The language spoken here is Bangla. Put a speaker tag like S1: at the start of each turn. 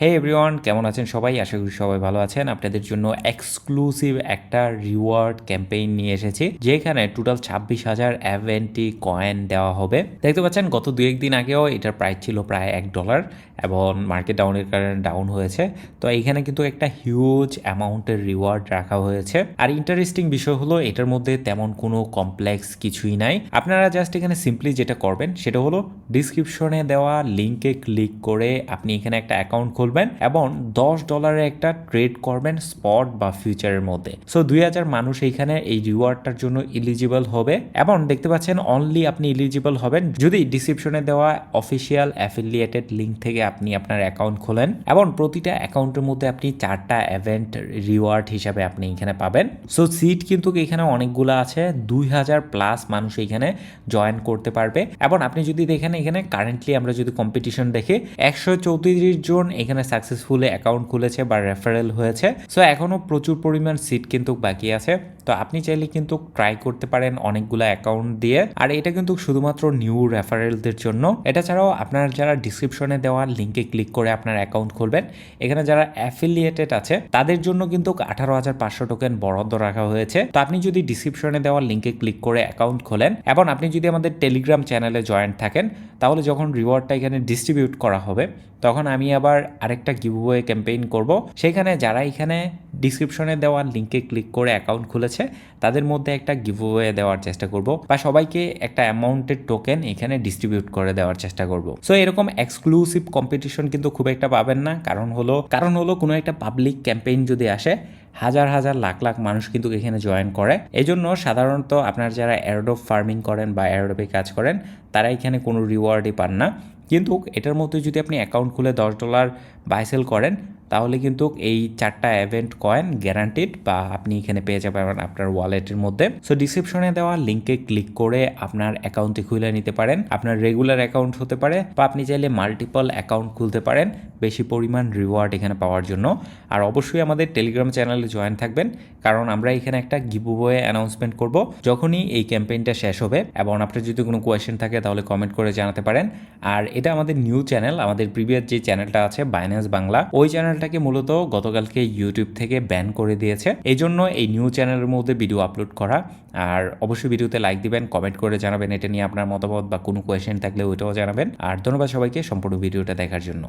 S1: হে এভরিওয়ান, কেমন আছেন সবাই? আশা করি সবাই ভালো আছেন। আপনাদের জন্য এক্সক্লুসিভ একটা রিওয়ার্ড ক্যাম্পেইন নিয়ে এসেছি, যেখানে টোটাল 26,000 অ্যাভেন্টি কয়েন দেওয়া হবে। দেখতে পাচ্ছেন গত দু একদিন আগেও এটার প্রাইস ছিল প্রায় $1 এবং মার্কেট ডাউনের কারণে ডাউন হয়েছে। তো এইখানে কিন্তু একটা হিউজ অ্যামাউন্টের রিওয়ার্ড রাখা হয়েছে। আর ইন্টারেস্টিং বিষয় হলো এটার মধ্যে তেমন কোনো কমপ্লেক্স কিছুই নাই। আপনারা জাস্ট এখানে সিম্পলি যেটা করবেন সেটা হলো ডিসক্রিপশনে দেওয়া লিঙ্কে ক্লিক করে আপনি এখানে একটা অ্যাকাউন্ট খুলবেন এবং $10 একটা ট্রেড করবেন স্পট বা ফিউচারের মধ্যে। সো 2,000 মানুষ এইখানে এই রিওয়ার্ডটার জন্য ইলিজিবল হবে এবং দেখতে পাচ্ছেন অনলি আপনি ইলিজিবল হবেন যদি ডিসক্রিপশনে দেওয়া অফিসিয়াল অ্যাফিলিয়েটেড লিঙ্ক থেকে আপনি আপনার অ্যাকাউন্ট খোলেন এবং প্রতিটা অ্যাকাউন্টের মধ্যে আপনি 4টা ইভেন্ট রিওয়ার্ড হিসাবে আপনি এখানে পাবেন। সো সিট কিন্তু এখানে অনেকগুলো আছে, 2,000+ মানুষ এখানে জয়েন করতে পারবে। এবং আপনি যদি দেখেন এখানে কারেন্টলি আমরা যদি কম্পিটিশন দেখি 134 জন এখানে সাকসেসফুলি অ্যাকাউন্ট খুলেছে বা রেফারেল হয়েছে। সো এখনো প্রচুর পরিমাণ সিট কিন্তু বাকি আছে। তো আপনি চাইলে কিন্তু ট্রাই করতে পারেন অনেকগুলো অ্যাকাউন্ট দিয়ে। আর এটা কিন্তু শুধুমাত্র নিউ রেফারেলদের জন্য। এটা ছাড়াও আপনার যারা ডিসক্রিপশনে দেওয়া লিঙ্কে ক্লিক করে আপনার অ্যাকাউন্ট খুলবেন, এখানে যারা অ্যাফিলিয়েটেড আছে তাদের জন্য কিন্তু 18,500 টোকেন বরাদ্দ রাখা হয়েছে। তো আপনি যদি ডিসক্রিপশনে দেওয়া লিঙ্কে ক্লিক করে অ্যাকাউন্ট খোলেন এবং আপনি যদি আমাদের টেলিগ্রাম চ্যানেলে জয়েন্ট থাকেন, তাহলে যখন রিওয়ার্ডটা এখানে ডিস্ট্রিবিউট করা হবে তখন আমি আবার আরেকটা গিভওয়ে ক্যাম্পেইন করব। সেখানে যারা এখানে ডিসক্রিপশনে দেওয়া লিঙ্কে ক্লিক করে অ্যাকাউন্ট খুলেছে তাদের মধ্যে একটা গিভওয়ে দেওয়ার চেষ্টা করব বা সবাইকে একটা অ্যামাউন্টের টোকেন এখানে ডিস্ট্রিবিউট করে দেওয়ার চেষ্টা করব। সো এরকম এক্সক্লুসিভ কম্পিটিশন কিন্তু খুব একটা পাবেন না, কারণ হলো কোনো একটা পাবলিক ক্যাম্পেইন যদি আসে হাজার হাজার লাখ লাখ মানুষ কিন্তু এখানে জয়েন করে। এই জন্য সাধারণত আপনার যারা এয়ারড্রপ ফার্মিং করেন বা এয়ারড্রপে কাজ করেন তারা এখানে কোনো রিওয়ার্ডই পান না। কিন্তু এটার মধ্যে যদি আপনি অ্যাকাউন্ট খুলে $10 বাই সেল করেন তাহলে কিন্তু এই 4টা ইভেন্ট কয়েন গ্যারান্টিড বা আপনি এখানে পেয়ে যাবেন আপনার ওয়ালেটের মধ্যে। সো ডিসক্রিপশনে দেওয়া লিঙ্কে ক্লিক করে আপনার অ্যাকাউন্টটি খুলে নিতে পারেন। আপনার রেগুলার অ্যাকাউন্ট হতে পারে বা আপনি চাইলে মাল্টিপল অ্যাকাউন্ট খুলতে পারেন বেশি পরিমাণ রিওয়ার্ড এখানে পাওয়ার জন্য। আর অবশ্যই আমাদের টেলিগ্রাম চ্যানেলে জয়েন থাকবেন, কারণ আমরা এখানে একটা গিভওয়ে অ্যানাউন্সমেন্ট করব যখনই এই ক্যাম্পেইনটা শেষ হবে। এবং আপনার যদি কোনো কোয়েশ্চেন থাকে তাহলে কমেন্ট করে জানাতে পারেন। আর এটা আমাদের নিউ চ্যানেল, আমাদের প্রিভিয়াস যে চ্যানেলটা আছে বাইন্যান্স বাংলা, ওই চ্যানেলটাকে মূলত গতকালকে ইউটিউব থেকে ব্যান করে দিয়েছে। এই জন্য এই নিউ চ্যানেলের মধ্যে ভিডিও আপলোড করা। আর অবশ্যই ভিডিওতে লাইক দিবেন, কমেন্ট করে জানাবেন এটা নিয়ে আপনার মতামত বা কোনো কোয়েশ্চেন থাকলে ওইটাও জানাবেন। আর ধন্যবাদ সবাইকে সম্পূর্ণ ভিডিওটা দেখার জন্য।